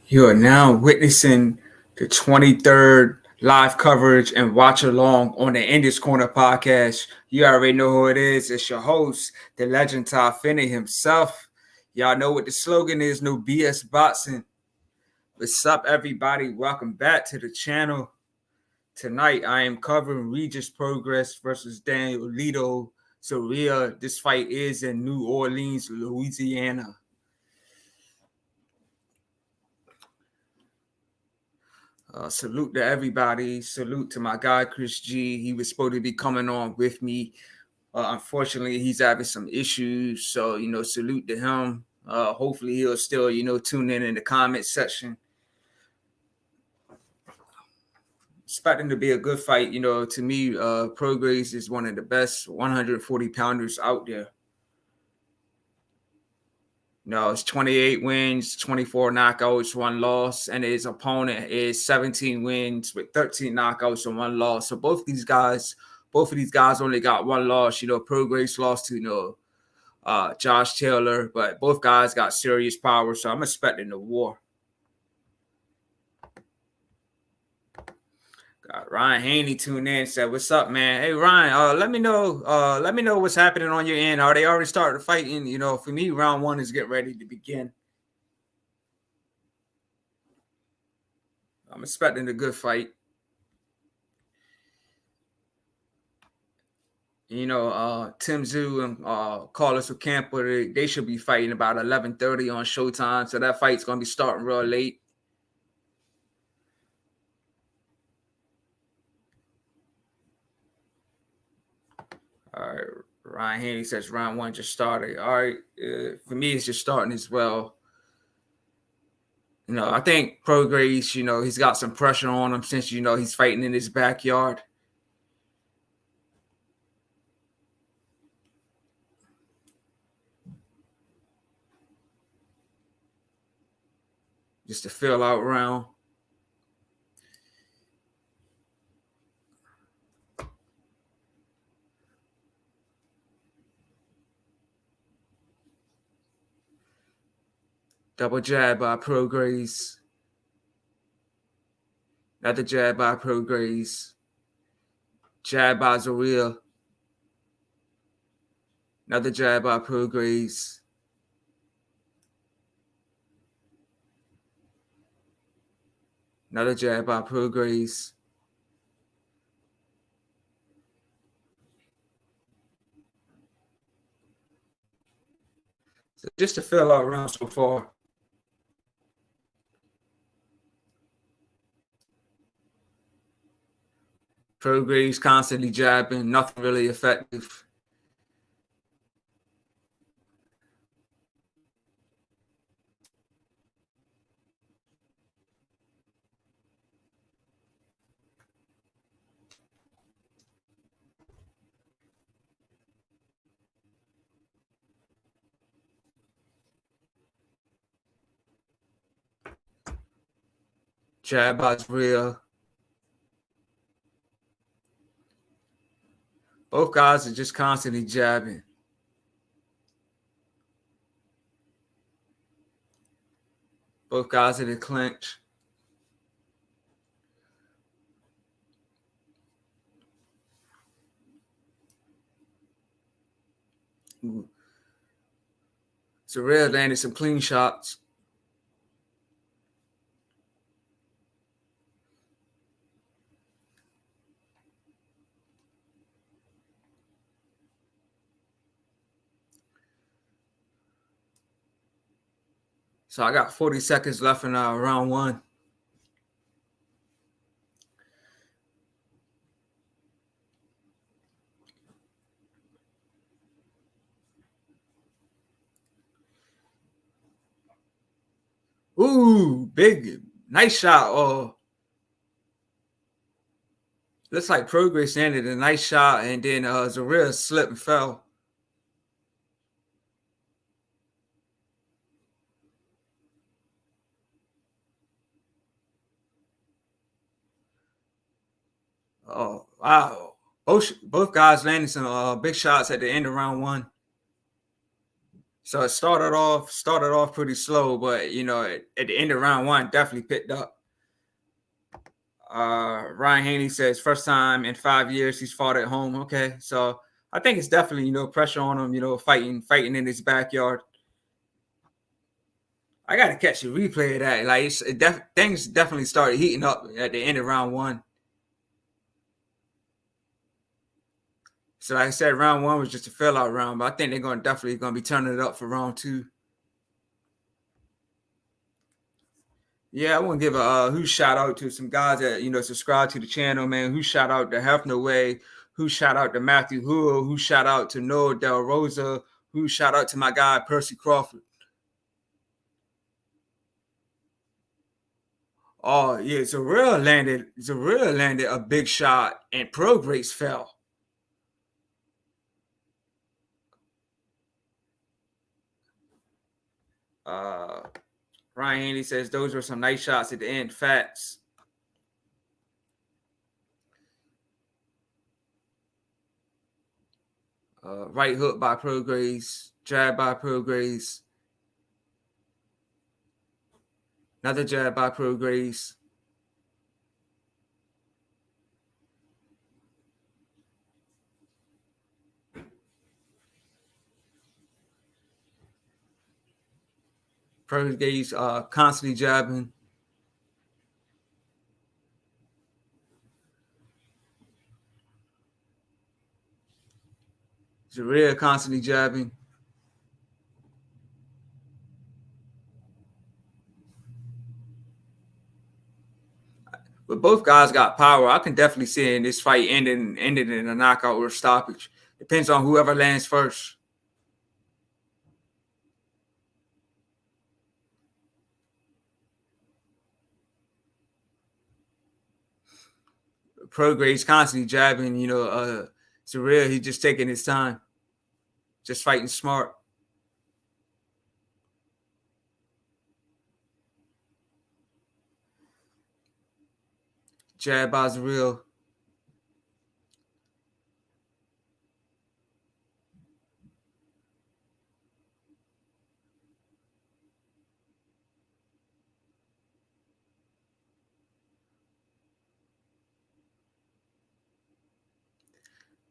You are now witnessing the 23rd live coverage and watch along on the Indies Corner podcast. You already know who it is. It's your host, the legend Ty Finney himself. Y'all know what the slogan is, no BS boxing. What's up, everybody? Welcome back to the channel. Tonight, I am covering Regis Progrias versus Danielito Zorrilla. This fight is in New Orleans, Louisiana. Salute to everybody. Salute to my guy, Chris G. He was supposed to be coming on with me. Unfortunately, he's having some issues. So, salute to him. Hopefully, he'll still, tune in the comment section. Expecting to be a good fight. To me, Progrias is one of the best 140 pounders out there. It's 28 wins, 24 knockouts, 1 loss, and his opponent is 17 wins with 13 knockouts and 1 loss. So both of these guys only got 1 loss. Progrias lost to Josh Taylor, but both guys got serious power. So I'm expecting a war. Got Ryan Haney tuned in and said, "What's up, man? Hey Ryan, let me know what's happening on your end. Are they already started fighting? For me, round 1 is getting ready to begin. I'm expecting a good fight. Tszyu and Carlos Ocampa, they should be fighting about 11:30 on Showtime. So that fight's gonna be starting real late. All right, Ryan Haney says round 1 just started. All right, for me, it's just starting as well. I think Progrias, he's got some pressure on him since, he's fighting in his backyard. Just a fill out round. Double jab by Progrias. Another jab by Progrias. Jab by Zorrilla. Another jab by Progrias. Another jab by Progrias. So just a fill out round so far. Progrias constantly jabbing, nothing really effective. Jab by Zorrilla. Both guys are just constantly jabbing. Both guys in the clinch. Zorrilla landed some clean shots. So I got 40 seconds left in round 1. Ooh, big, nice shot. Looks like Progrias landed a nice shot, and then Zorrilla slipped and fell. Oh, wow. Both guys landing some big shots at the end of round 1. So it started off pretty slow, but at the end of round one, definitely picked up. Ryan Haney says first time in 5 years he's fought at home. Okay, so I think it's definitely pressure on him. Fighting in his backyard. I gotta catch a replay of that. Like things definitely started heating up at the end of round one. So like I said, round one was just a fill out round, but I think they're definitely gonna be turning it up for round two. Yeah, I want to give a huge shout out to some guys that subscribe to the channel, man. Who shout out to Hefner Way, who shout out to Matthew Hood, who shout out to Noah Del Rosa, who shout out to my guy Percy Crawford. Oh yeah, Zorrilla landed a big shot and Progrias fell. Ryan Haney says those were some nice shots at the end. Facts. Right hook by Progrias, jab by Progrias, another jab by Progrias. Progrias constantly jabbing. Zorrilla constantly jabbing. But both guys got power. I can definitely see in this fight ending in a knockout or a stoppage. Depends on whoever lands first. Progrias constantly jabbing. Zorrilla, he's just taking his time, just fighting smart. Jab by Zorrilla.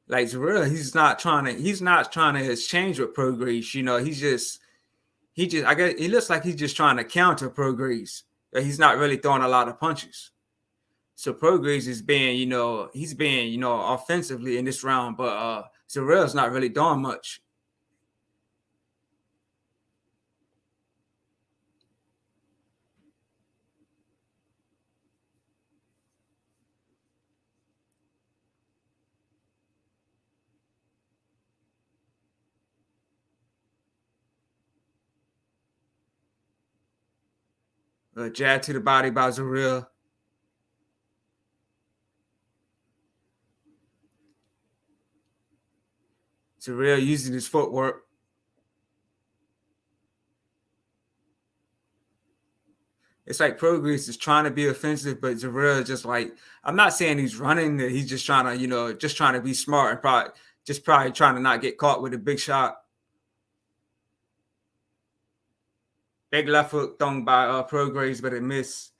Like Zorrilla, he's not trying to exchange with Progrias. I guess he looks like he's just trying to counter Progrias. He's not really throwing a lot of punches. So Progrias is being, he's being, offensively in this round, but Zorrilla's not really doing much. Jab to the body by Zorrilla. Zorrilla using his footwork. It's like Progrias is trying to be offensive, but Zorrilla just like, I'm not saying he's running, he's just trying to, just trying to be smart and probably trying to not get caught with a big shot. Big left hook thrown by Progrias, but it missed.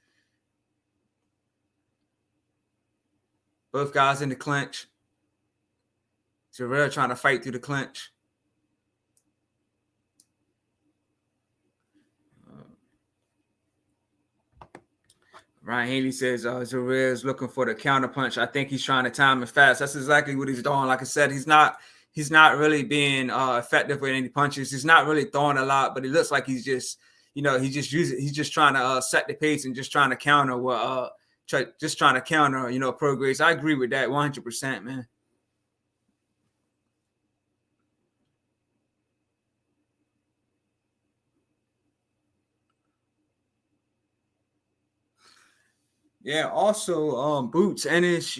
Both guys in the clinch. Zorrilla trying to fight through the clinch. Ryan Haney says Zorrilla is looking for the counter punch. I think he's trying to time it fast. That's exactly what he's doing. Like I said, he's not really being effective with any punches. He's not really throwing a lot, but it looks like he's just, he's just trying to set the pace and just trying to counter Progrias. I agree with that 100%, man. Yeah, also Boots Ennis,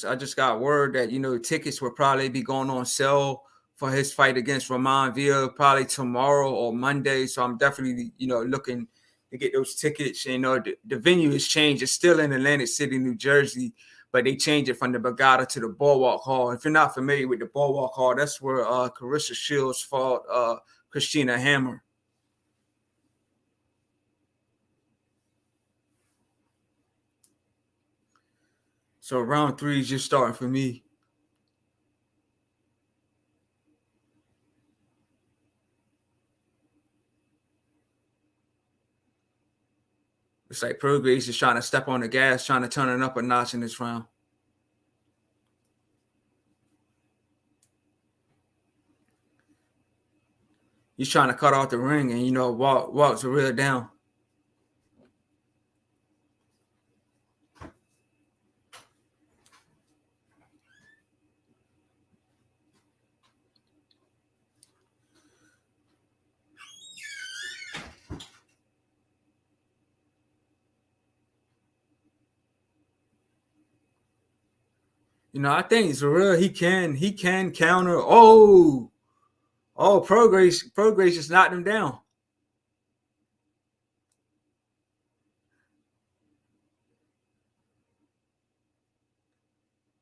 I just got word that tickets will probably be going on sale for his fight against Ramon Villa probably tomorrow or Monday. So I'm definitely, looking to get those tickets. The venue has changed. It's still in Atlantic City, New Jersey, but they changed it from the Borgata to the Boardwalk Hall. If you're not familiar with the Boardwalk Hall, that's where Carissa Shields fought Christina Hammer. So round 3 is just starting for me. It's like Progrias is trying to step on the gas, trying to turn it up a notch in this round. He's trying to cut off the ring and, walk Zorrilla down. I think Zorrilla, he can counter. Progrias just knocked him down.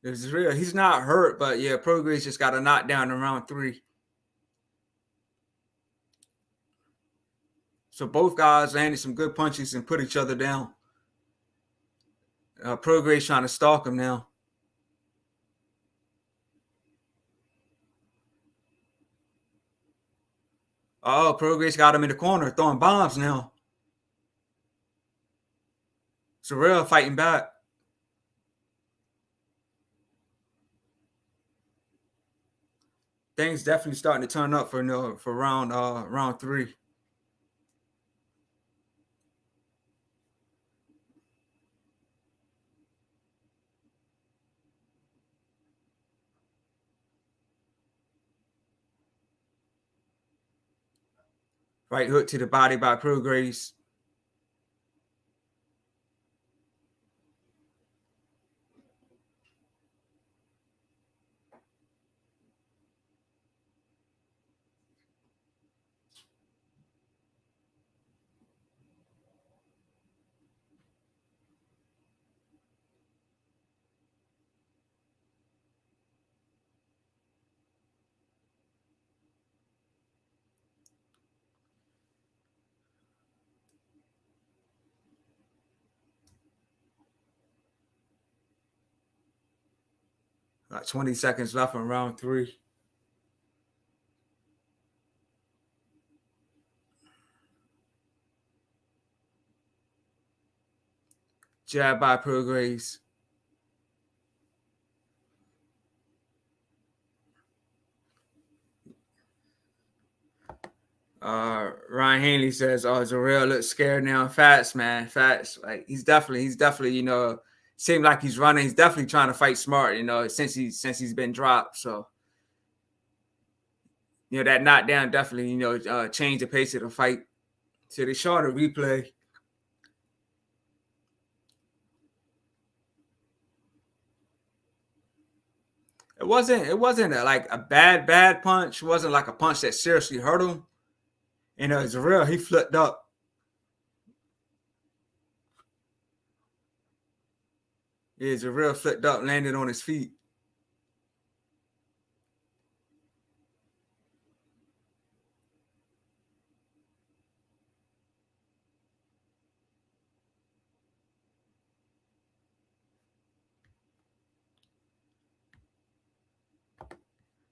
It's real. He's not hurt, but yeah, Progrias just got a knockdown in round 3. So both guys landed some good punches and put each other down. Progrias trying to stalk him now. Oh, Progrias got him in the corner, throwing bombs now. Zorrilla fighting back. Things definitely starting to turn up for round 3. Right hook to the body by Progrias. Like 20 seconds left in round 3. Jab by Progrias. Ryan Hanley says, "Oh, Zorrilla looks scared now. Fats, man, fats. Like he's definitely, seemed like he's running. He's definitely trying to fight smart. Since he's been dropped. So, that knockdown definitely, changed the pace of the fight. So they showed a replay. It wasn't like a bad punch. It wasn't like a punch that seriously hurt him. And Zorrilla, he flipped up. Yeah, Zorrilla flipped up, landed on his feet.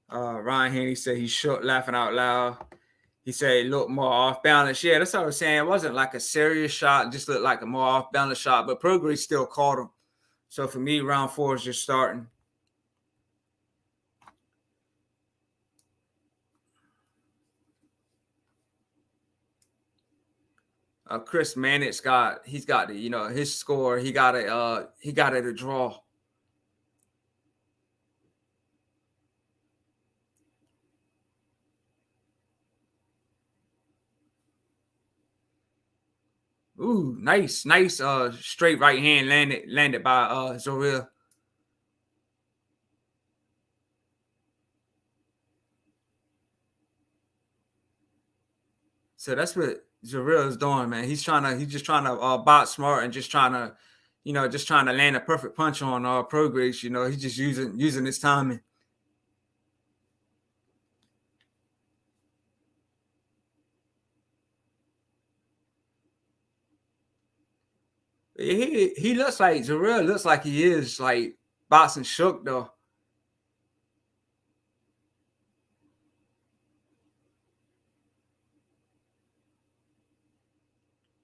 Ryan Haney said he shook, laughing out loud. He said he looked more off balance. Yeah, that's what I was saying. It wasn't like a serious shot, just looked like a more off balance shot, but Progrias still caught him. So for me, round 4 is just starting. Chris Mannix he's got his score. He got it a draw. Ooh, nice, straight right hand landed by Zorrilla. So that's what Zorrilla is doing, man. He's just trying to box smart and just trying to land a perfect punch on Progrias. He's just using his timing. He looks like Zorrilla looks like he is like boxing shook though.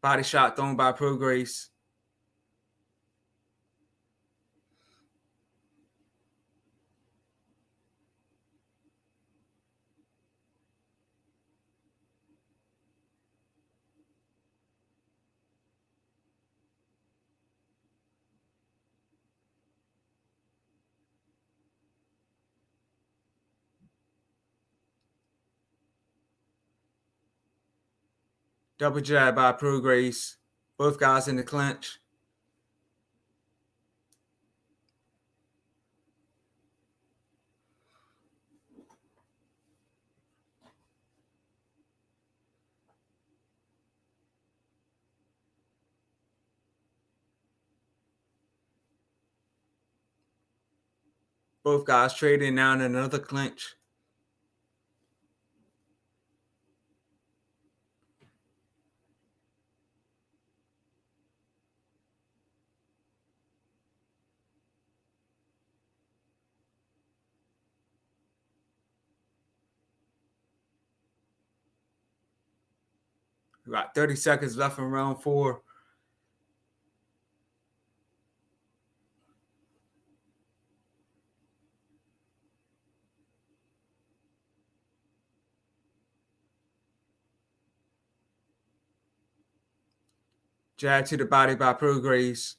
Body shot thrown by Progrias. Double jab by Progrias. Both guys in the clinch. Both guys trading now in another clinch. About 30 seconds left in round 4. Jab to the body by Progrias.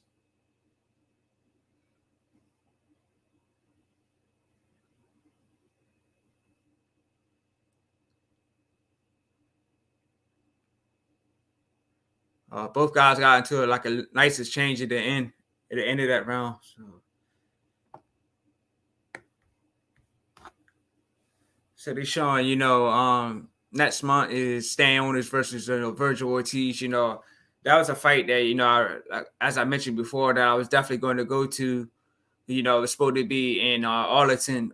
Both guys got into it like a nice exchange at the end of that round. So they're showing, next month is Stan Owners versus Virgil Ortiz. That was a fight that as I mentioned before, that I was definitely going to go to. It was supposed to be in Arlington,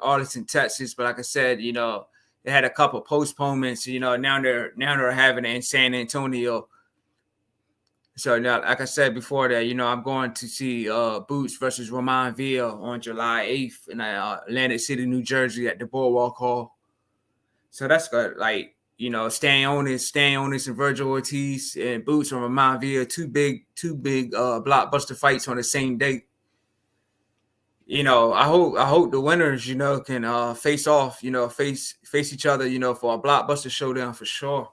Texas, but like I said, they had a couple postponements. Now they're having it in San Antonio. So now, like I said before that, I'm going to see Boots versus Roman Villa on July 8th in Atlantic City, New Jersey at the Boardwalk Hall. So that's good. Like, Stan Onis and Virgil Ortiz and Boots and Roman Villa, two big blockbuster fights on the same day. I hope the winners, can face off, face each other, for a blockbuster showdown for sure.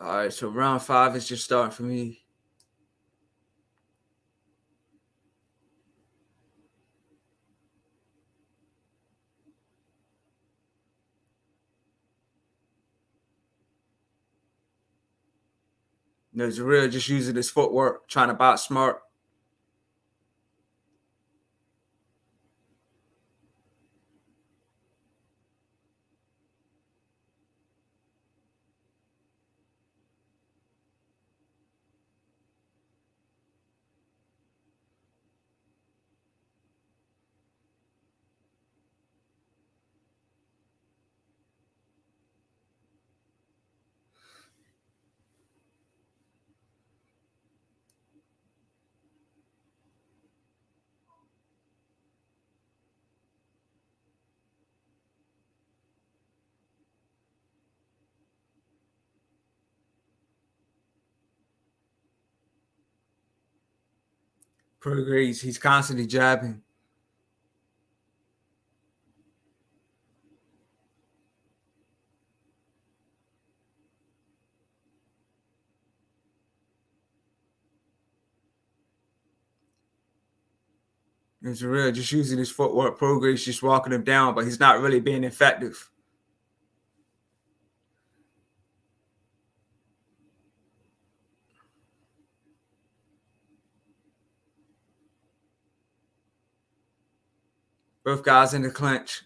All right, so round 5 is just starting for me. Zorrilla just using his footwork, trying to box smart. Progrias, he's constantly jabbing. Zorrilla just using his footwork. Progrias just walking him down, but he's not really being effective. Both guys in the clinch.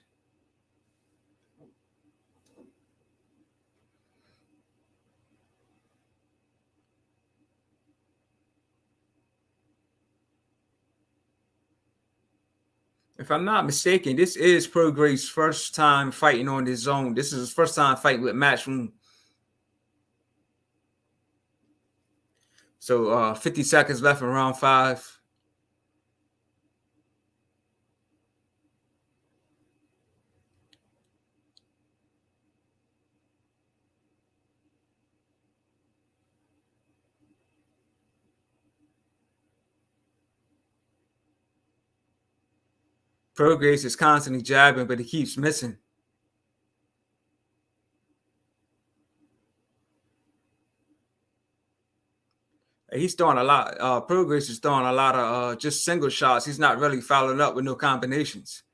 If I'm not mistaken, this is Progrias' first time fighting on this zone. This is his first time fighting with Matchroom. So 50 seconds left in round 5. Progress is constantly jabbing, but he keeps missing. He's throwing a lot. Progress is throwing a lot of just single shots. He's not really following up with no combinations.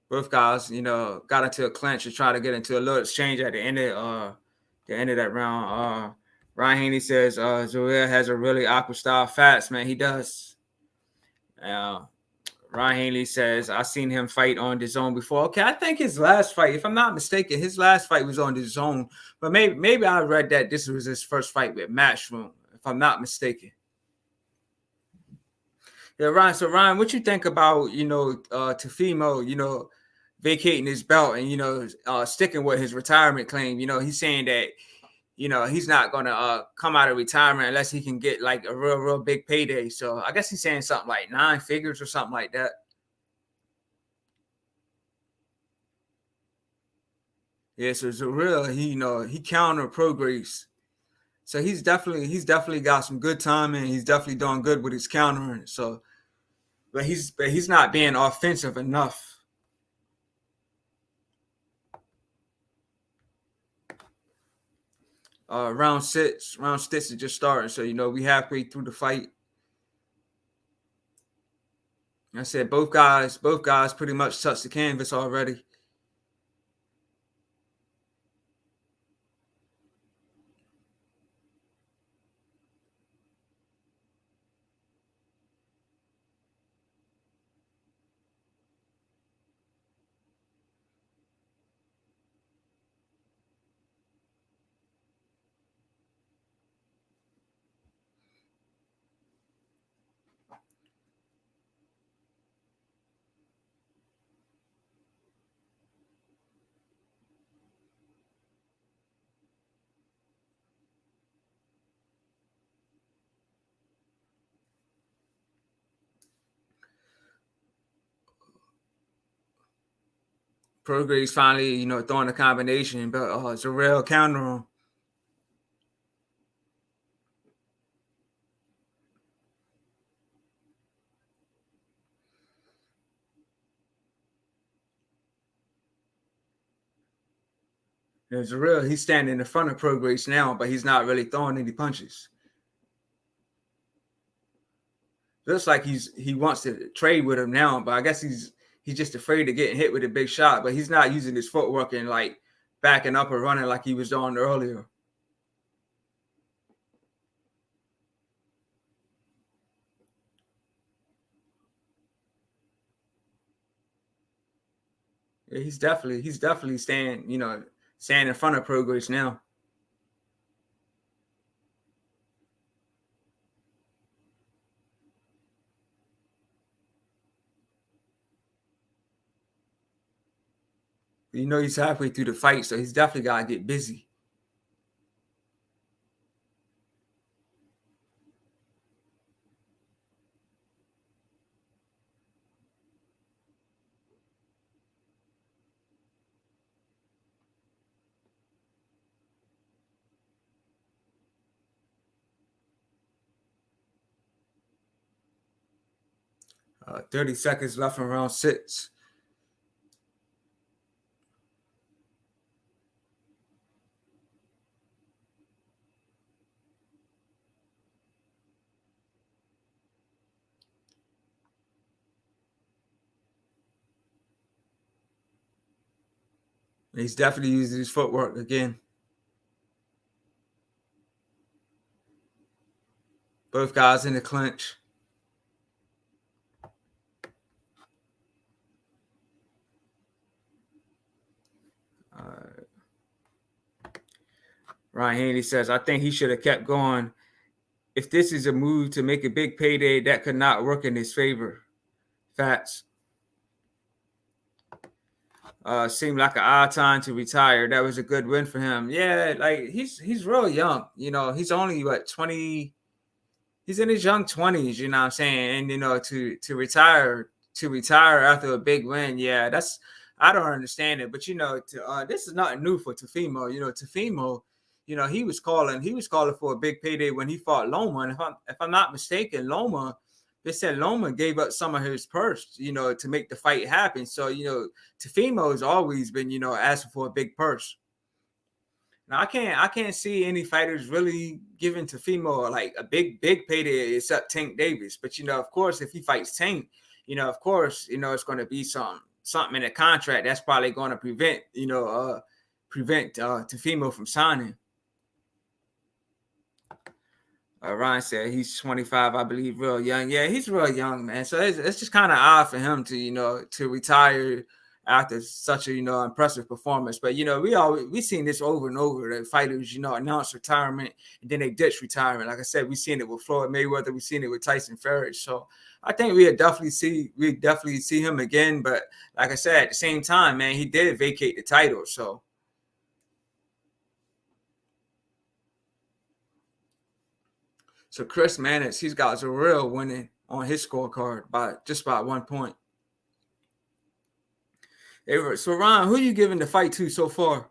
Both guys, got into a clinch and try to get into a little exchange at the end of that round. Ryan Haney says Zorrilla has a really awkward style fast, man. He does. Uh, Ryan Haney says I seen him fight on the zone before. Okay, I think his last fight, if I'm not mistaken, his last fight was on the zone. But maybe I read that this was his first fight with Matchroom, if I'm not mistaken. Yeah, Ryan. So Ryan, what you think about Tefimo, vacating his belt and sticking with his retirement claim? He's saying that he's not gonna come out of retirement unless he can get like a real big payday. So I guess he's saying something like 9 figures or something like that. Yeah, so Zorrilla, he counter Progress. So he's definitely got some good timing. He's definitely doing good with his countering. So, but he's not being offensive enough. Round 6 is just starting. So we halfway through the fight. I said both guys pretty much touched the canvas already. Progress finally, throwing a combination, but it's a real counter on. It's a real. He's standing in front of Progress now, but he's not really throwing any punches. Looks like he wants to trade with him now, but I guess he's just afraid of getting hit with a big shot. But he's not using his footwork and like backing up or running like he was doing earlier. Yeah, he's definitely staying in front of Progress now. He's halfway through the fight, so he's definitely got to get busy. 30 seconds left in round 6. And he's definitely using his footwork again. Both guys in the clinch. Ryan Haney says, I think he should have kept going. If this is a move to make a big payday, that could not work in his favor. Facts. Seemed like an odd time to retire. That was a good win for him. Yeah, like he's real young. He's only what 20. He's in his young 20s. You know what I'm saying? And to retire after a big win. Yeah, I don't understand it. But this is nothing new for Teofimo. Teofimo. He was calling for a big payday when he fought Loma. And if I'm not mistaken, they said Loma gave up some of his purse, to make the fight happen. So, Teofimo has always been, asking for a big purse. Now I can't see any fighters really giving Teofimo like a big payday except Tank Davis. But of course, if he fights Tank, of course, it's going to be something in the contract that's probably going to prevent Teofimo from signing. Ryan said he's 25, I believe, real young. Yeah, he's real young, man. So it's just kind of odd for him to retire after such a impressive performance. But we seen this over and over. The fighters announce retirement and then they ditch retirement. Like I said, we seen it with Floyd Mayweather. We seen it with Tyson Fury. So I think we definitely see him again. But like I said, at the same time, man, he did vacate the title. So Chris Mannix, he's got Zorrilla winning on his scorecard by 1 point. So Ron, who are you giving the fight to so far?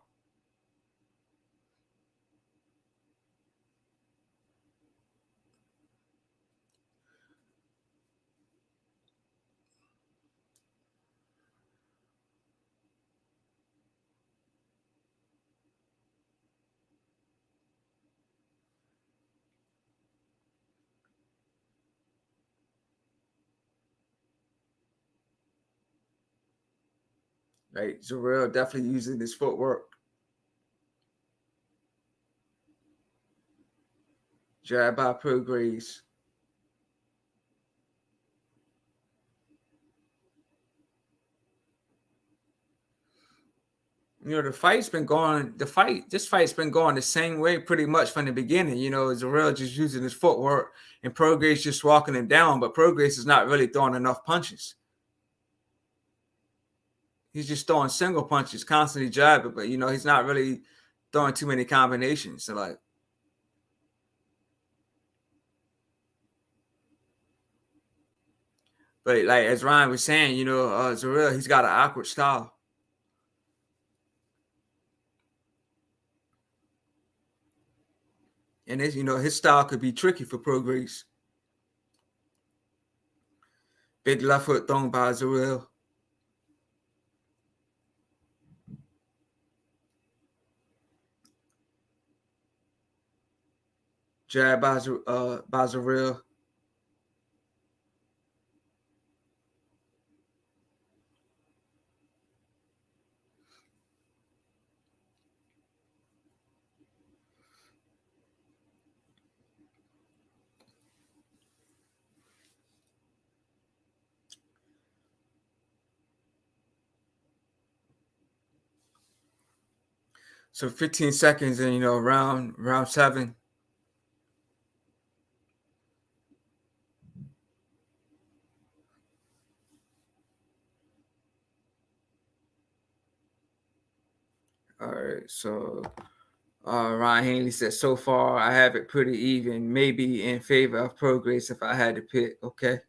Right, Zorrilla definitely using his footwork. Jab by Progrias. This fight's been going the same way pretty much from the beginning. Zorrilla just using his footwork and Progrias just walking him down, but Progrias is not really throwing enough punches. He's just throwing single punches, constantly jabbing, but he's not really throwing too many combinations. So but like as Ryan was saying, Zorrilla, he's got an awkward style. And his style could be tricky for Progrias. Big left foot thrown by Zorrilla. Jab by Zorrilla. So 15 seconds and round 7. All right, so Ryan Hanley says so far I have it pretty even, maybe in favor of Progrias if I had to pick. Okay.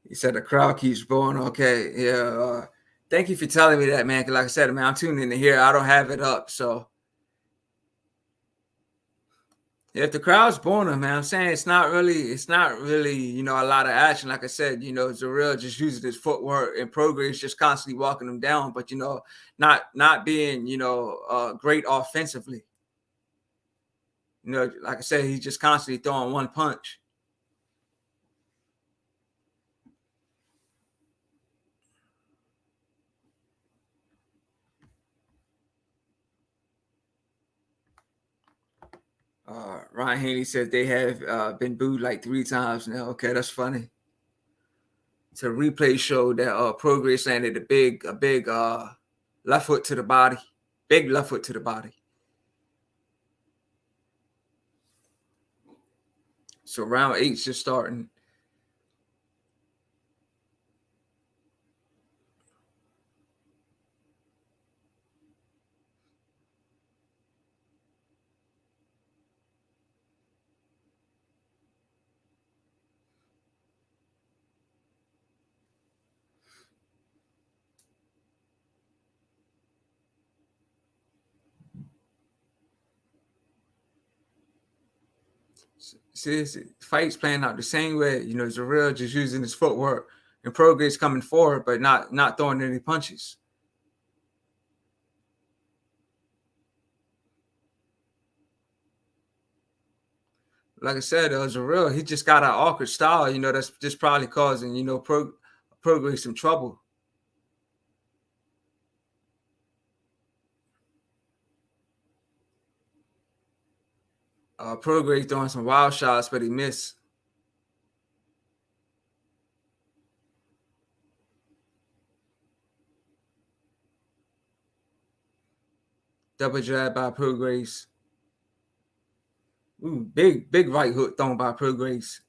He said the crowd keeps going. Okay, yeah. Thank you for telling me that, man. Because like I said, man, I'm tuning in to hear. I don't have it up, so if the crowd's boning, man, I'm saying it's not really, a lot of action. Like I said, Zorrilla just uses his footwork and Progrias just constantly walking him down, but not being, great offensively. Like I said, he's just constantly throwing one punch. Ryan Haney says they have been booed like 3 times now. Okay, that's funny. It's a replay show that Progrias landed a big left foot to the body. Big left foot to the body. So round 8's just starting. See, this fight's playing out the same way. Zorrilla just using his footwork and Progress coming forward, but not throwing any punches. Like I said, Zorrilla, he just got an awkward style. That's just probably causing Progress some trouble. Progress throwing some wild shots, but he missed. Double jab by Progress. Ooh, big right hook thrown by Progress.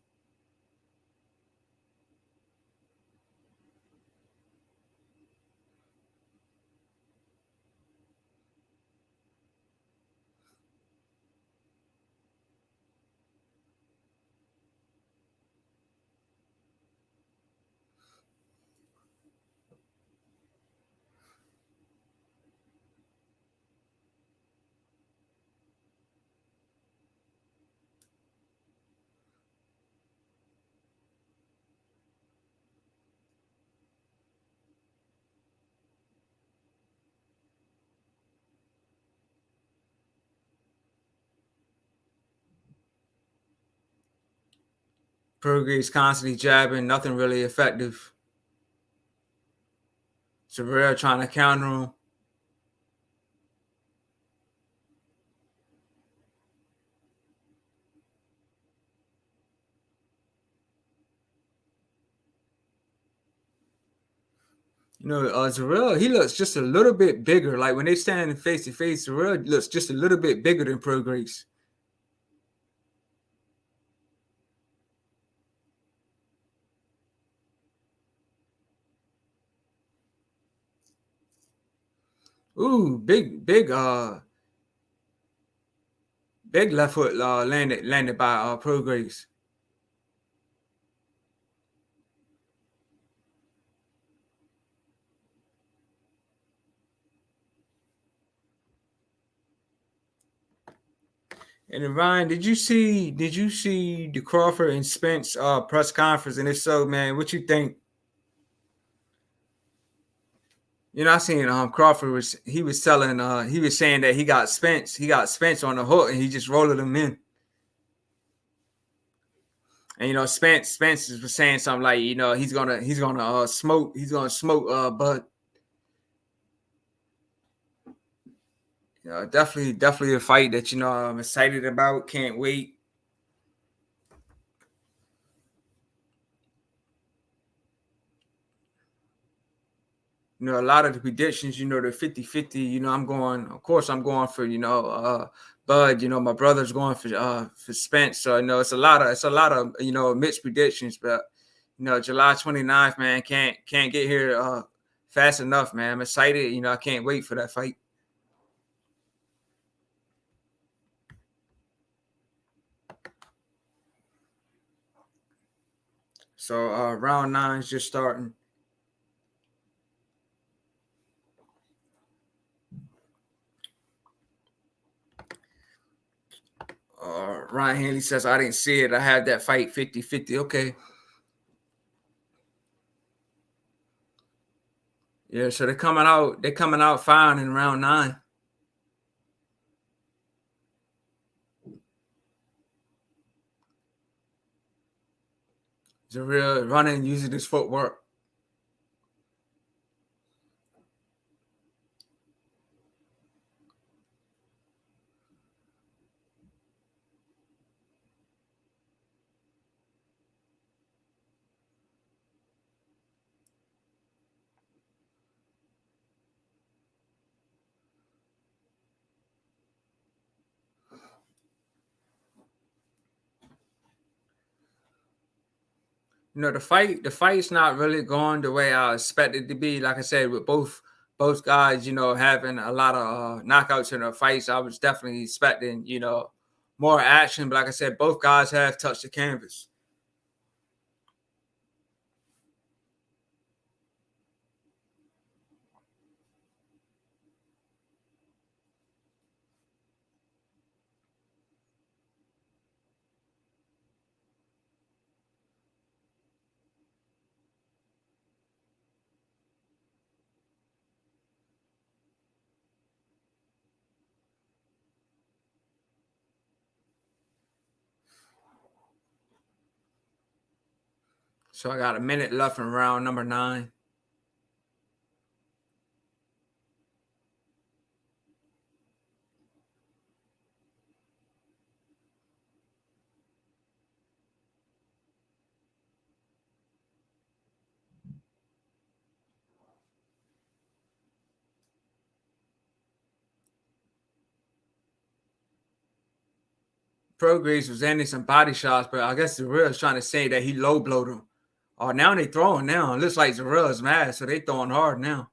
Progress constantly jabbing, nothing really effective. Zorrilla trying to counter him. Zorrilla, he looks just a little bit bigger. Like when they stand face to face, Zorrilla looks just a little bit bigger than Progress. Ooh, big left foot landed by Progress. And then Ryan, did you see the Crawford and Spence press conference? And if so, man, what you think? I seen Crawford was telling he was saying that he got Spence on the hook and he just rolling him in. And Spence was saying something like he's gonna smoke Bud. Definitely a fight that I'm excited about. Can't wait. A lot of the predictions, the 50-50, I'm going for, Bud, my brother's going for Spence. So it's a lot of mixed predictions, but July 29th, man, can't get here fast enough, man. I'm excited, I can't wait for that fight. So round 9 is just starting. Ryan Hanley says, I didn't see it. I had that fight 50-50. Okay. Yeah, so they're coming out fine in round 9. Zorrilla running using his footwork. The fight's not really going the way I expected it to be. Like I said, with both guys, having a lot of knockouts in their fights, I was definitely expecting, more action. But like I said, both guys have touched the canvas. So I got a minute left in round number 9. Progress was ending some body shots, but I guess Zorrilla's trying to say that he low blowed him. Oh, now they throwing now. It looks like Zorrilla's mad, so they throwing hard now.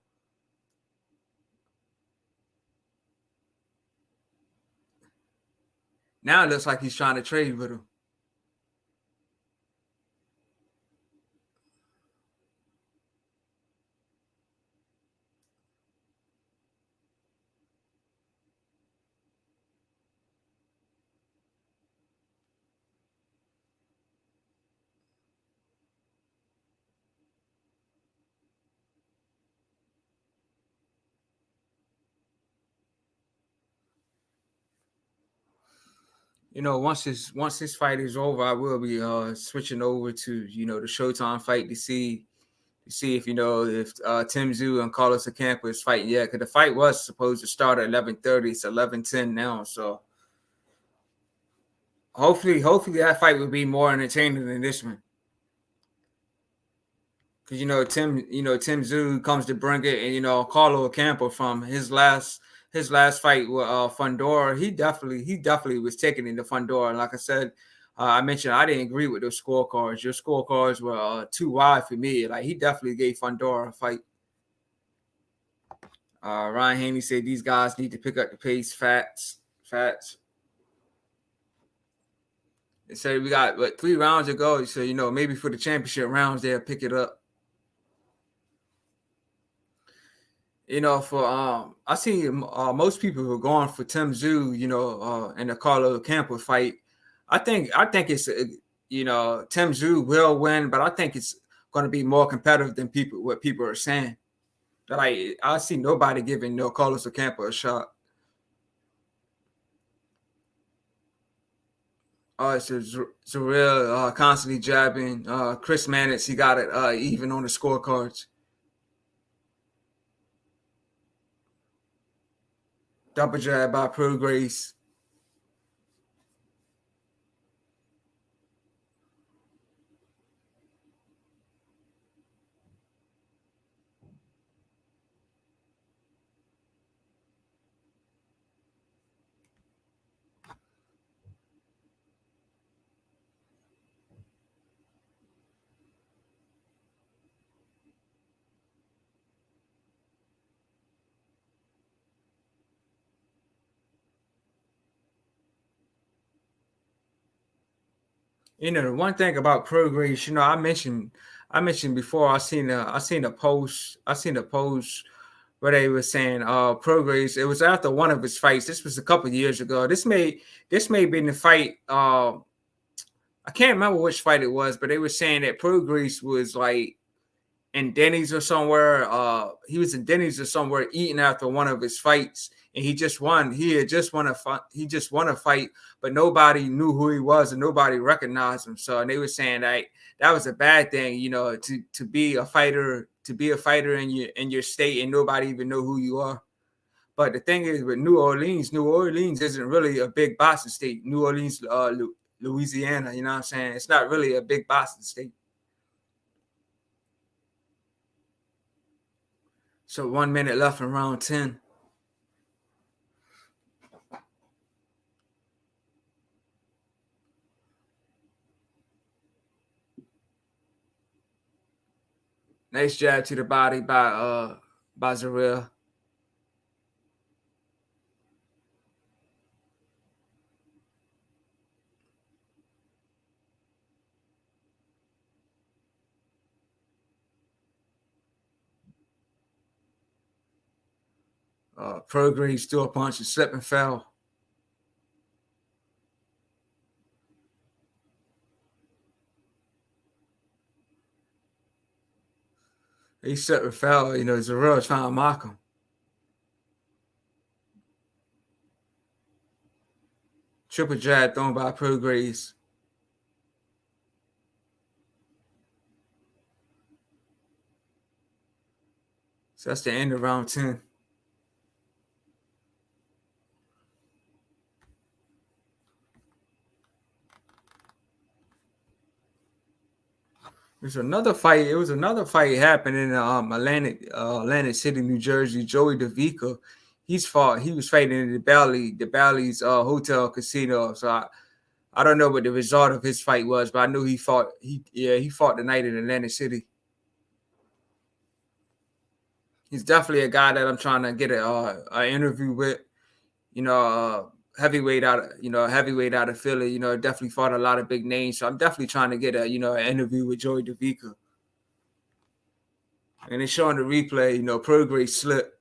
Now it looks like he's trying to trade with him. Once this fight is over, I will be switching over to the Showtime fight to see if Tszyu and Carlos Ocampa is fighting yet, because the fight was supposed to start at 11:30. It's 11:10 now, so hopefully that fight will be more entertaining than this one. Because Tim Tszyu comes to bring it, and Carlo Ocampa from his last fight with Fundora, he definitely was taking into Fundora. And like I said, I mentioned I didn't agree with those scorecards. Your scorecards were too wide for me. Like, he definitely gave Fundora a fight. Ryan Haney said these guys need to pick up the pace. Facts. They said we got 3 rounds to go, so maybe for the championship rounds they'll pick it up. For I see most people who are going for Tim Tszyu, in the Carlo Campo fight. I think it's Tim Tszyu will win, but I think it's going to be more competitive than what people are saying. Like, I see nobody giving Carlos Ocampo a shot. It's a real constantly jabbing. Chris Mannix, he got it even on the scorecards. Double jab by Progrias. The one thing about Progress, I mentioned before. I seen a post where they were saying Progress. It was after one of his fights. This was a couple years ago. This may be in the fight. I can't remember which fight it was, but they were saying that Progress was like in Denny's or somewhere. He was in Denny's or somewhere eating after one of his fights, and he just won. He had just won a fight. He just won a fight, but nobody knew who he was and nobody recognized him. So, and they were saying that was a bad thing, to be a fighter, in your state and nobody even know who you are. But the thing is, with New Orleans isn't really a big boxing state. New Orleans, Louisiana, you know what I'm saying? It's not really a big boxing state. So 1 minute left in round 10. Nice jab to the body by Zorrilla. Progrias threw a punch and slipped and fell. He slipped and fell. Zorrilla trying to mock him. Triple jab thrown by Progrias. So that's the end of round 10. There's another fight. It was another fight happening in Atlantic City, New Jersey. Joey DeVica, He was fighting in the Bally's hotel casino. So I don't know what the result of his fight was, but I knew he fought. He fought the night in Atlantic City. He's definitely a guy that I'm trying to get a interview with. Heavyweight heavyweight out of Philly. Definitely fought a lot of big names. So I'm definitely trying to get an interview with Joey DeVica. And it's showing the replay. Progress slipped.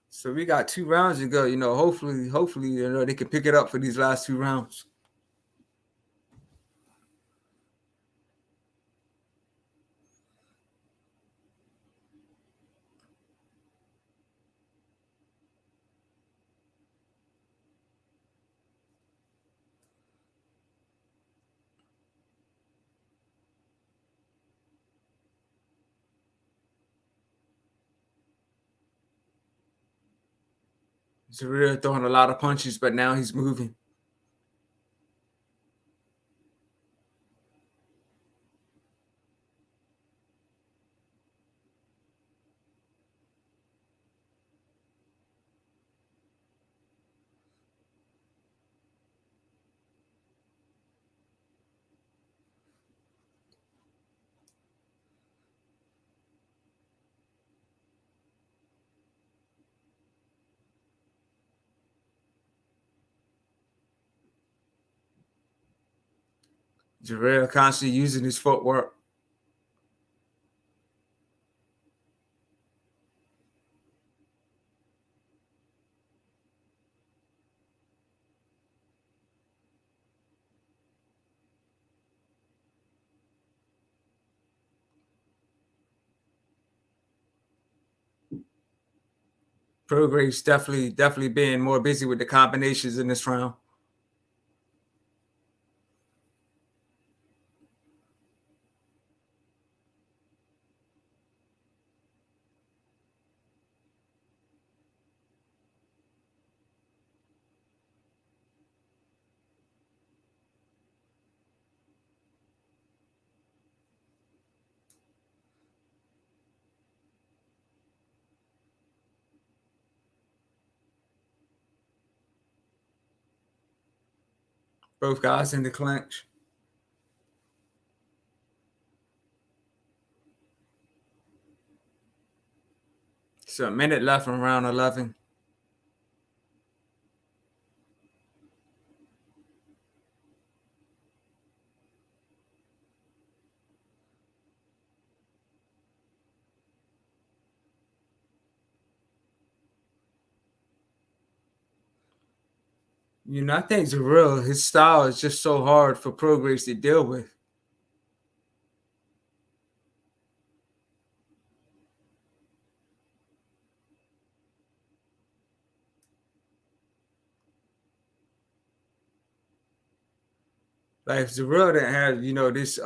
So we got 2 rounds to go. Hopefully, they can pick it up for these last 2 rounds. Zorrilla throwing a lot of punches, but now he's moving. Zorrilla constantly using his footwork. Progress definitely being more busy with the combinations in this round. Both guys in the clinch. So a minute left in round 11. I think Zorrilla, his style is just so hard for Progress to deal with. Like if Zorrilla didn't have, this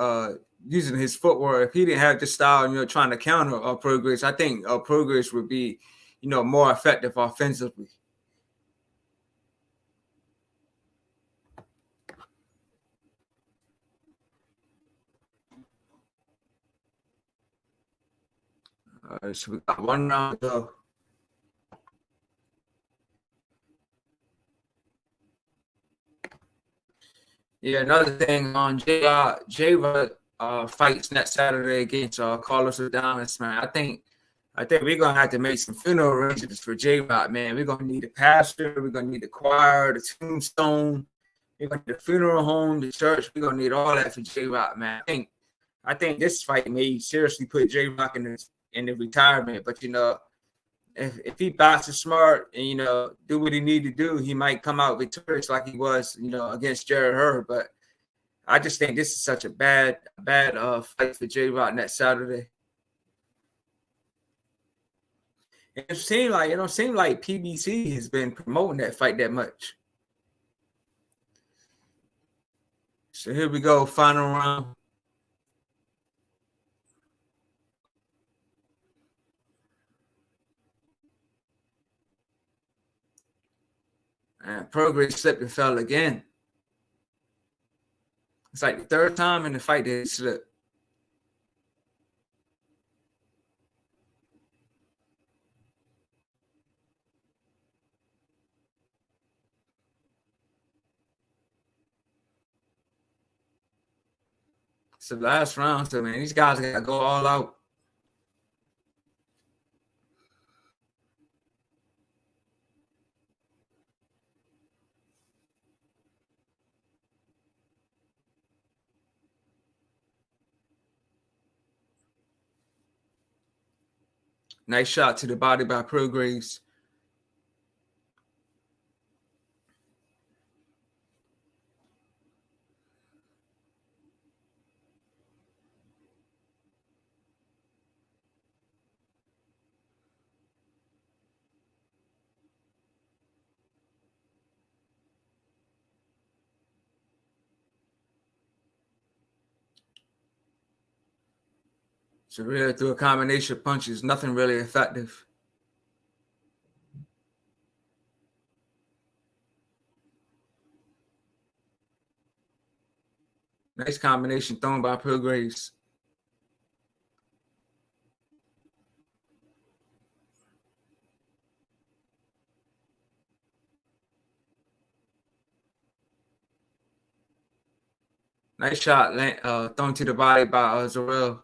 using his footwork, if he didn't have this style, trying to counter Progress, I think Progress would be, more effective offensively. So we got 1 round to go. Yeah, another thing on J fights next Saturday against Carlos Adames, man. I think we're gonna have to make some funeral arrangements for J Rock, man. We're gonna need a pastor, we're gonna need the choir, the tombstone, we're gonna need a funeral home, the church, we're gonna need all that for J Rock, man. I think this fight may seriously put J Rock in the retirement, but if he boxes smart and do what he need to do, he might come out victorious like he was against Jared Hurd. But I just think this is such a bad fight for J Rock next Saturday. It don't seem like PBC has been promoting that fight that much. So here we go, final round. And Progress slipped and fell again. It's like the third time in the fight that he slipped. It's the last round, so man, these guys gotta go all out. Nice shot to the body by Progress. Zorrilla threw a combination of punches, nothing really effective. Nice combination thrown by Progress. Nice shot thrown to the body by Zorrilla.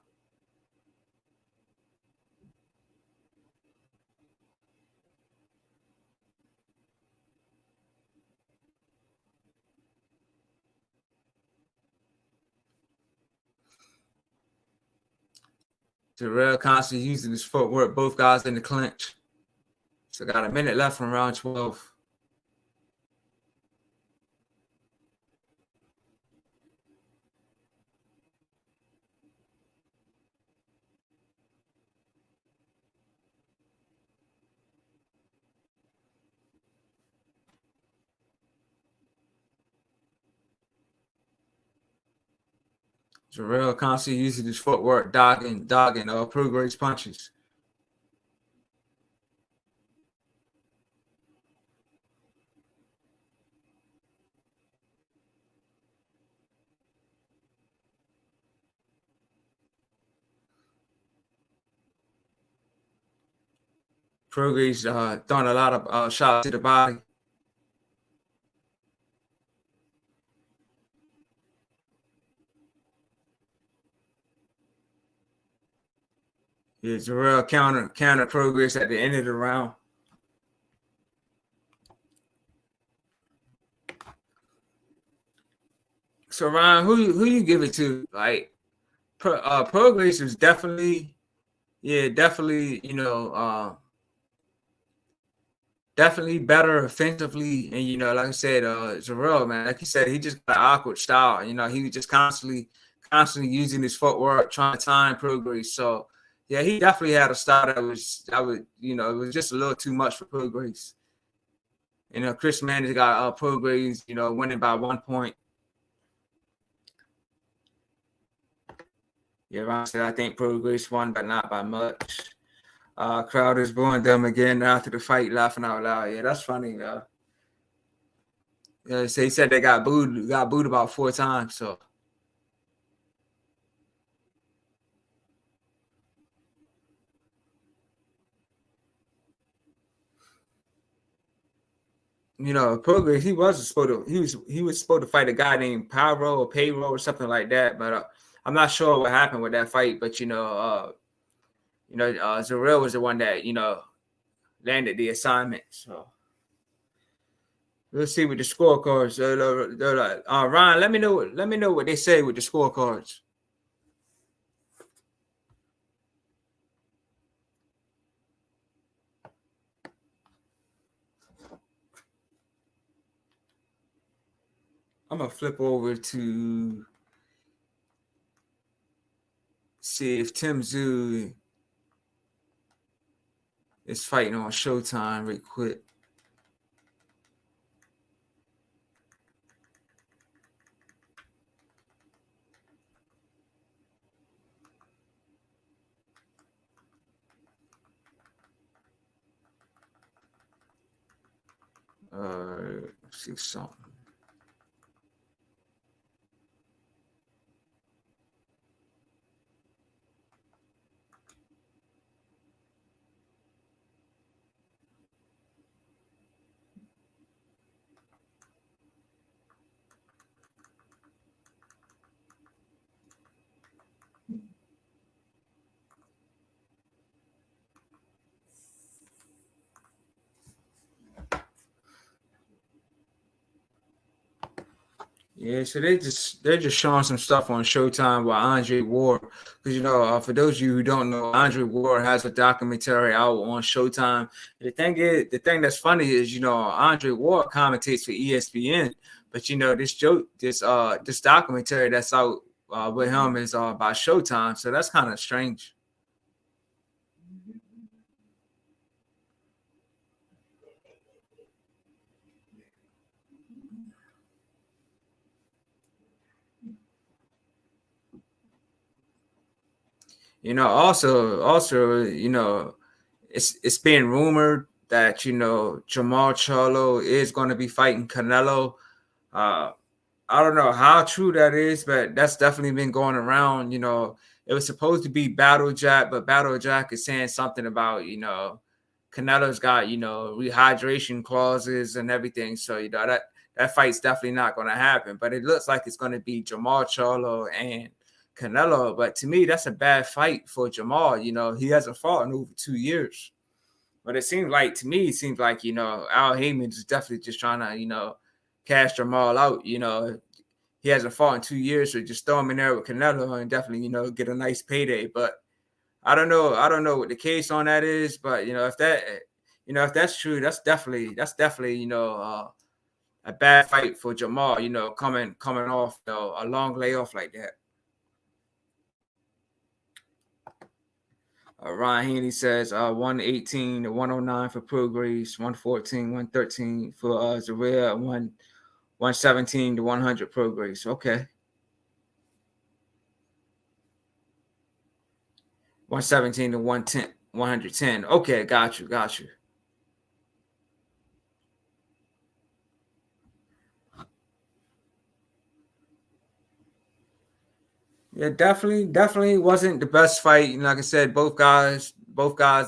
Zorrilla constantly using his footwork, both guys in the clinch. So got a minute left from round 12. Zorrilla constantly using his footwork, dogging Progress punches. Progress throwing a lot of shots to the body. Yeah, Zorrilla counter Progress at the end of the round. So Ryan, who you give it to? Like Progress is definitely, definitely, definitely better offensively. And like I said, Zorrilla, man, like you said, he just got an awkward style. He was just constantly using his footwork, trying to time Progress. So yeah, he definitely had a style that it was just a little too much for Progress. Chris Manning got Progress, winning by 1 point. Yeah, Ron said I think Progress won, but not by much. Crowd is booing them again after the fight, laughing out loud. Yeah, that's funny. Yeah, so he said they got booed about 4 times. So Progress. He was supposed to fight a guy named Pyro or Payroll or something like that. But I'm not sure what happened with that fight. But Zorrilla was the one that landed the assignment. So we'll see with the scorecards. Ryan, let me know. Let me know what they say with the scorecards. I'm gonna flip over to see if Tszyu is fighting on Showtime real quick. Let's see something. Yeah, so they're just showing some stuff on Showtime with Andre Ward because for those of you who don't know, Andre Ward has a documentary out on Showtime. The thing that's funny is Andre Ward commentates for ESPN, but this documentary that's out with him is by Showtime, so that's kind of strange. Also, it's being rumored that Jamal Charlo is going to be fighting Canelo. Uh, I don't know how true that is, but that's definitely been going around. It was supposed to be Battle Jack, but Battle Jack is saying something about Canelo's got rehydration clauses and everything. So that fight's definitely not going to happen. But it looks like it's going to be Jamal Charlo and Canelo. But to me, that's a bad fight for Jamal. He hasn't fought in over 2 years. But it seems like Al Heyman is definitely just trying to cash Jamal out. He hasn't fought in 2 years, so just throw him in there with Canelo and definitely get a nice payday. But I don't know what the case on that is. But if that's true, that's definitely a bad fight for Jamal. Coming off a long layoff like that. Ryan Haney says 118 to 109 for Progrias, 114, 113 for Zorrilla, 117 to 100 Progrias. Okay. 117 to 110, 110. Okay, got you. Yeah, definitely wasn't the best fight. Like I said, both guys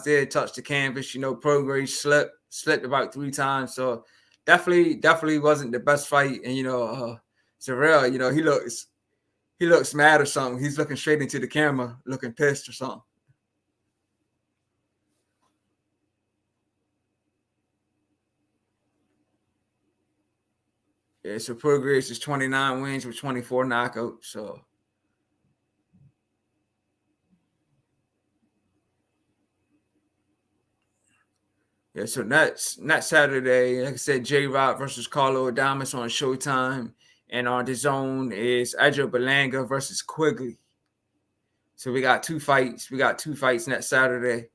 did touch the canvas. Progress slipped about 3 times, so definitely wasn't the best fight. And Zorrilla, he looks mad or something. He's looking straight into the camera, looking pissed or something. Yeah, so Progress is 29 wins with 24 knockouts. So yeah, so next Saturday, like I said, J Rock versus Carlo Adames on Showtime, and on the zone is Edgar Berlanga versus Quigley. So we got two fights. We got two fights next Saturday.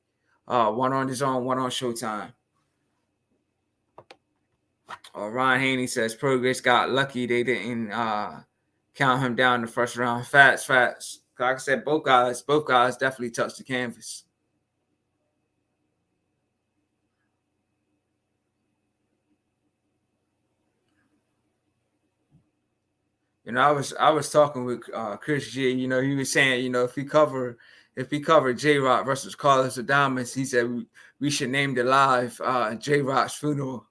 One on the zone, one on Showtime. Ron Haney says Progress got lucky they didn't count him down in the first round. Facts. Like I said, both guys definitely touched the canvas. I was talking with Chris G. He was saying, if we cover J Rock versus Carlos Adames, he said we should name the live J Rock's funeral.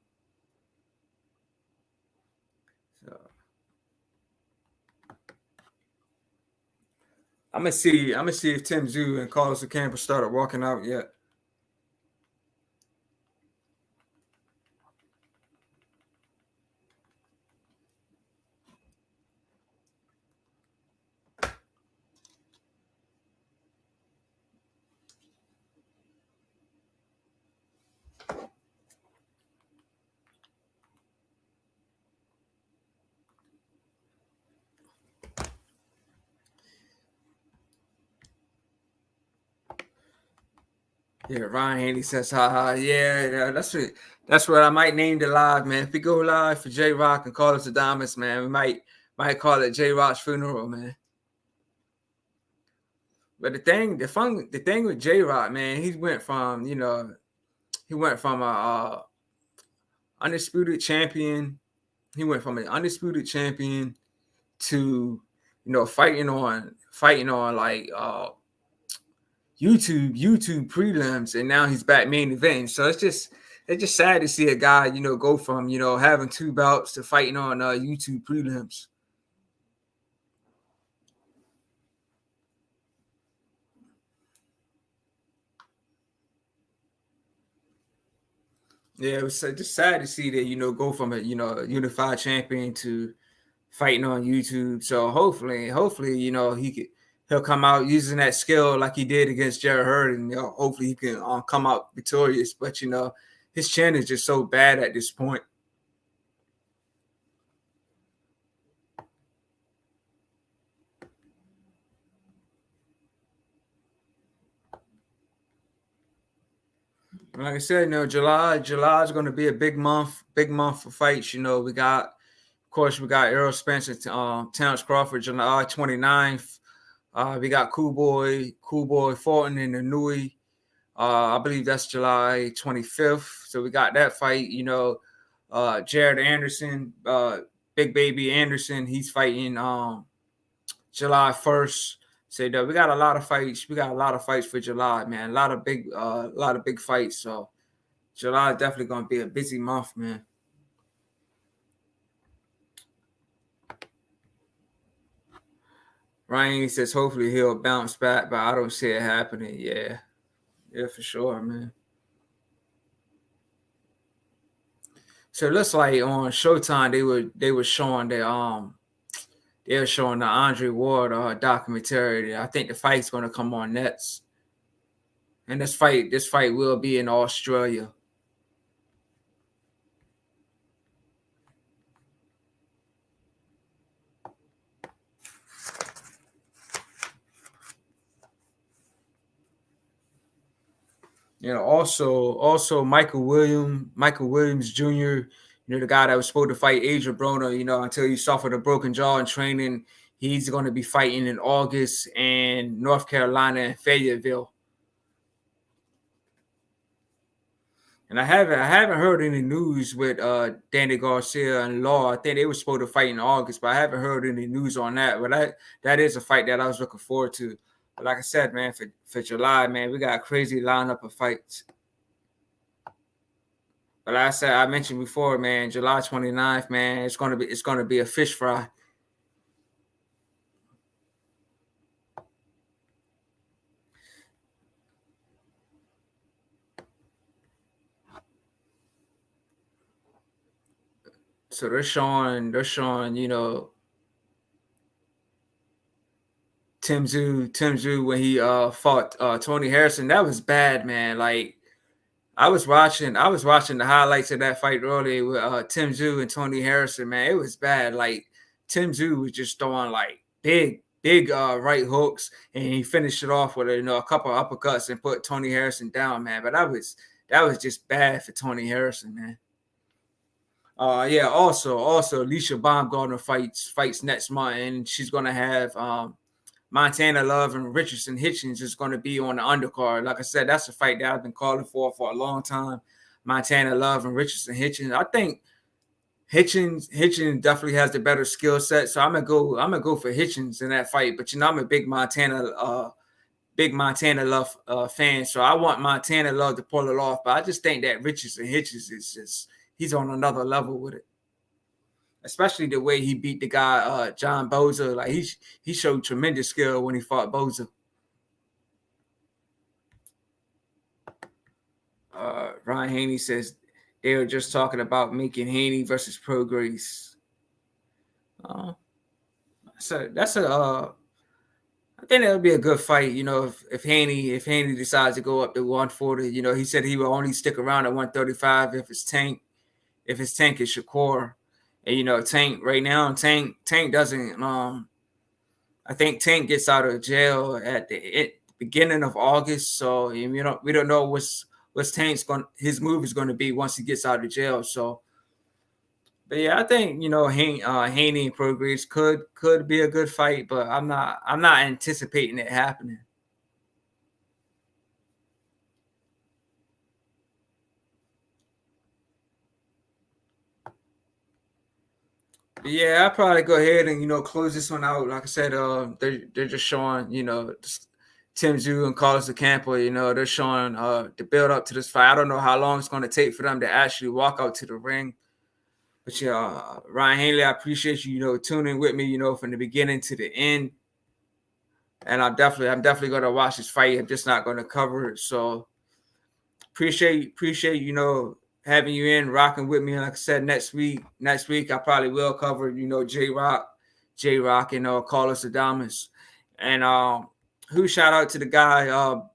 I'm gonna see if Tszyu and Carlos Ocampa started walking out yet. Yeah, Ryan Haney says, haha, yeah, that's what I might name the live, man. If we go live for J Rock and call it the Diamonds, man, we might call it J Rock's funeral, man. But the thing with J Rock, man, he went from a undisputed champion. He went from an undisputed champion to, fighting on like YouTube prelims, and now he's back main event. So it's just sad to see a guy, go from having two belts to fighting on YouTube prelims. Yeah, it was just sad to see that go from a unified champion to fighting on YouTube. So hopefully he'll come out using that skill like he did against Jared Hurd, and hopefully he can come out victorious. But his chin is just so bad at this point. Like I said, July is going to be a big month for fights. We got Errol Spence and Terrence Crawford July 29th. We got Cool Boy Fulton in the Nui. I believe that's July 25th. So we got that fight. Jared Anderson, Big Baby Anderson, he's fighting July 1st. So we got a lot of fights. We got a lot of fights for July, man. A lot of big fights. So July is definitely gonna be a busy month, man. Ryan says hopefully he'll bounce back, but I don't see it happening. Yeah, for sure, man. So it looks like on Showtime they were showing the Andre Ward documentary. I think the fight's gonna come on Nets, and this fight will be in Australia. Also Michael Williams Jr., the guy that was supposed to fight Adrian Broner, until he suffered a broken jaw in training. He's going to be fighting in August in North Carolina and Fayetteville. And I haven't heard any news with Danny Garcia and Law. I think they were supposed to fight in August, but I haven't heard any news on that. But that is a fight that I was looking forward to. But like I said, man, for July, man, we got a crazy lineup of fights. But like I mentioned before, man, July 29th, man, it's gonna be a fish fry. So they're showing, Tszyu when he fought Tony Harrison. That was bad, man. Like I was watching the highlights of that fight earlier with Tszyu and Tony Harrison, man. It was bad. Like Tszyu was just throwing like big right hooks, and he finished it off with a couple of uppercuts and put Tony Harrison down, man. But that was just bad for Tony Harrison, man. Yeah. Also, Alicia Baumgartner fights next month, and she's gonna have Montana Love and Richardson Hitchens is going to be on the undercard. Like I said, that's a fight that I've been calling for a long time. Montana Love and Richardson Hitchens. I think Hitchens definitely has the better skill set, so I'm gonna go for Hitchens in that fight. But I'm a big Montana Love fan, so I want Montana Love to pull it off. But I just think that Richardson Hitchens is just he's on another level with it. especially the way he beat the guy John Boza. Like he showed tremendous skill when he fought Boza. Ryan Haney says they were just talking about making Haney versus Progrias. So that's a I think that would be a good fight, if Haney decides to go up to 140. He said he will only stick around at 135 if it's Tank is Shakur. And Tank right now, Tank doesn't I think Tank gets out of jail at the beginning of August, so we don't know what's his move is going to be once he gets out of jail. So, but yeah, I think Haney and Progress could be a good fight, but I'm not anticipating it happening. But yeah, I'll probably go ahead and close this one out. Like I said, they're just showing Tszyu and Carlos Ocampa. They're showing the build up to this fight. I don't know how long it's going to take for them to actually walk out to the ring. But yeah, Ryan Hanley, I appreciate you, tuning with me, from the beginning to the end. And I'm definitely going to watch this fight. I'm just not going to cover it. So appreciate having you in, rocking with me. Like I said, next week I probably will cover J Rock and Carlos Adames. And who shout out to the guy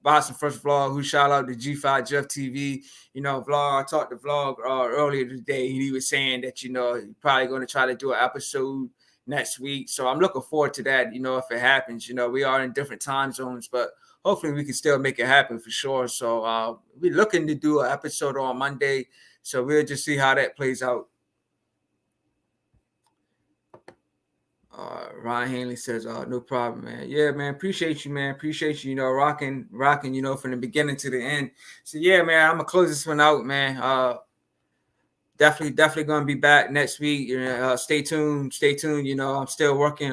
Boston First Vlog, who shout out to G5 Jeff TV. Vlog, I talked to Vlog earlier today. He was saying that he's probably going to try to do an episode next week. So I'm looking forward to that, if it happens. We are in different time zones, but hopefully we can still make it happen for sure. So we're looking to do an episode on Monday. So we'll just see how that plays out. Ryan Hanley says, no problem, man. Yeah, man. Appreciate you, man. Appreciate you, rocking, from the beginning to the end. So yeah, man, I'm gonna close this one out, man. Definitely gonna be back next week. Stay tuned. I'm still working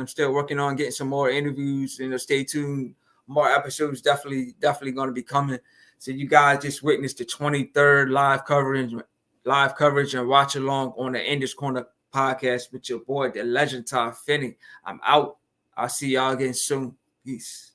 on getting some more interviews. Stay tuned. More episodes definitely gonna be coming. So you guys just witnessed the 23rd live coverage and watch along on the Indus Corner podcast with your boy, the legend Todd Finney. I'm out. I'll see y'all again soon. Peace.